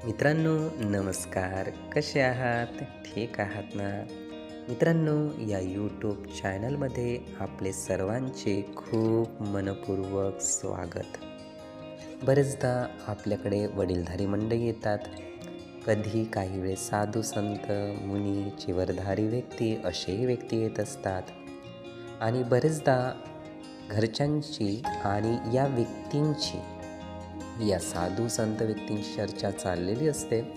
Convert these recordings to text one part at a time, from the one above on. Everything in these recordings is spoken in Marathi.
मित्रांनो, नमस्कार. कसे आहात? ठीक आहात ना? मित्रांनो, या यूट्यूब चॅनलमध्ये आपले सर्वांचे खूप मनपूर्वक स्वागत. बरेचदा आपल्याकडे वडीलधारी मंडळी येतात. कधी काही वेळेस साधू संत, मुनी, चिवरधारी व्यक्ती असेही व्यक्ती येत असतात. आणि बरेचदा घरच्यांची आणि या व्यक्तींची, या साधू संत व्यक्तींची चर्चा चाललेली असते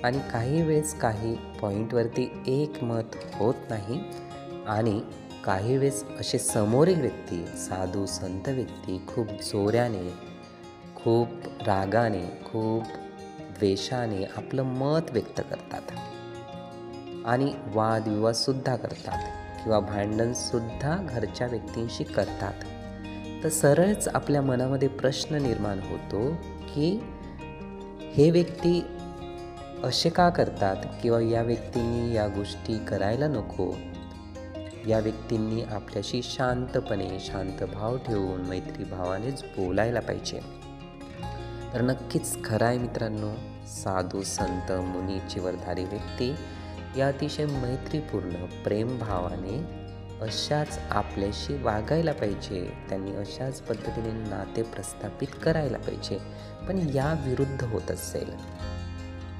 आणि काही वेळेस काही पॉईंटवरती एकमत होत नाही आणि काही वेळेस असे समोरील व्यक्ती, साधू संत व्यक्ती खूप जोराने, खूप रागाने, खूप द्वेषाने आपलं मत व्यक्त करतात आणि वादविवादसुद्धा करतात किंवा भांडणसुद्धा घरच्या व्यक्तींशी करतात. तर सरळच आपल्या मनामध्ये प्रश्न निर्माण होतो की हे व्यक्ती असे का करतात किंवा या व्यक्तींनी या गोष्टी करायला नको. या व्यक्तींनी आपल्याशी शांतपणे, शांत भाव ठेवून मैत्री भावानेच बोलायला पाहिजे. तर नक्कीच खरं आहे मित्रांनो, साधू संत मुनी चिवरधारी व्यक्ती या अतिशय मैत्रीपूर्ण प्रेमभावाने अशाच आपल्याशी वागायला पाहिजे. त्यांनी अशाच पद्धतीने नाते प्रस्थापित करायला पाहिजे. पण या विरुद्ध होत असेल,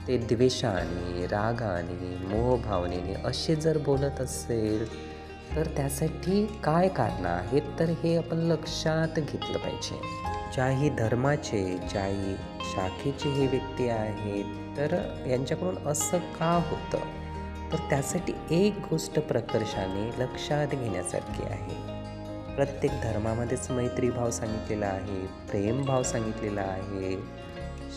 ते द्वेषाने, रागाने, मोहभावनेने असे जर बोलत असेल तर त्यासाठी काय कारणं आहेत, तर हे आपण लक्षात घेतलं पाहिजे. ज्याही धर्माचे, ज्याही शाखेचे हे व्यक्ती आहेत, तर यांच्याकडून असं का होतं, तर त्यासाठी एक गोष्ट प्रकर्षाने लक्षात घेण्यासारखी आहे. प्रत्येक धर्मामध्येच मैत्रीभाव सांगितलेला आहे, प्रेमभाव सांगितलेला आहे,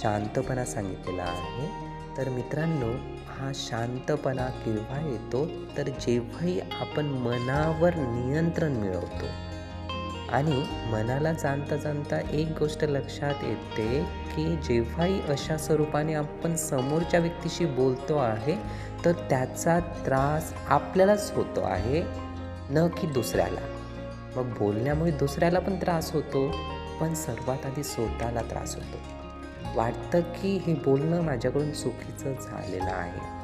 शांतपणा सांगितलेला आहे. तर मित्रांनो, हा शांतपणा केव्हा येतो, तर जेव्हाही आपण मनावर नियंत्रण मिळवतो. आणि मनाला जाणता जाणता एक गोष्ट लक्षात येते की जेव्हाही अशा स्वरूपाने आपण समोरच्या व्यक्तीशी बोलतो आहे, तर त्याचा त्रास आपल्यालाच होतो आहे, न की दुसऱ्याला. मग बोलण्यामुळे दुसऱ्याला पण त्रास होतो, पण सर्वात आधी स्वतःला त्रास होतो. वाटतं की हे बोलणं माझ्याकडून चुकीचं झालेलं आहे.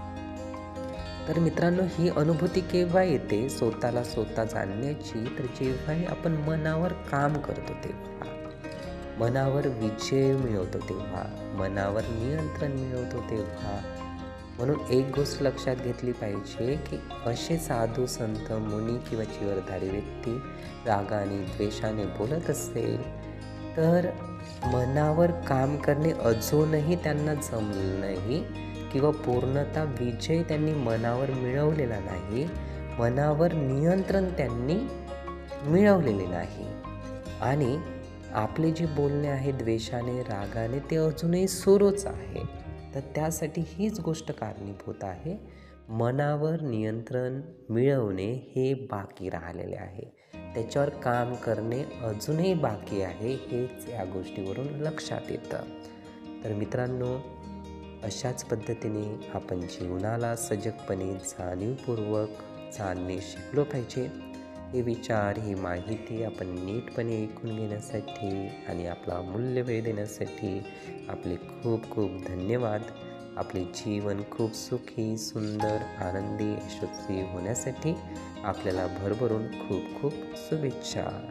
तर मित्रांनो, ही अनुभूती केव्हा येते स्वतःला स्वतः जाणण्याची, तर जेव्हाही आपण मनावर काम करतो तेव्हा, मनावर विजय मिळवतो तेव्हा, मनावर नियंत्रण मिळवतो तेव्हा. म्हणून एक गोष्ट लक्षात घेतली पाहिजे की असे साधू संत मुनी किंवा चिवरधारी व्यक्ती रागाने, द्वेषाने बोलत असेल तर मनावर काम करणे अजूनही त्यांना जमलं नाही किंवा पूर्णतः विजय त्यांनी मनावर मिळवलेला नाही, मनावर नियंत्रण त्यांनी मिळवलेले नाही. आणि आपले जे बोलणे आहे द्वेषाने, रागाने, ते अजूनही सुरूच आहे. तर त्यासाठी हीच गोष्ट कारणीभूत आहे. मनावर नियंत्रण मिळवणे हे बाकी राहिलेले आहे. त्याच्यावर काम करणे अजूनही बाकी आहे, हेच या गोष्टीवरून लक्षात येतं. तर मित्रांनो, अशाच पद्धतीने आपण जीवनाला सजगपणे, जाणीवपूर्वक चालणे शिकलो पाहिजे. हे विचार, ही माहिती आपण नीटपणे ऐकून घेण्यासाठी आणि आपला अमूल्य वेळ देण्यासाठी आपले खूप खूप धन्यवाद. आपले जीवन खूप सुखी, सुंदर, आनंदी, यशस्वी होण्यासाठी आपल्याला भरभरून खूप खूप शुभेच्छा.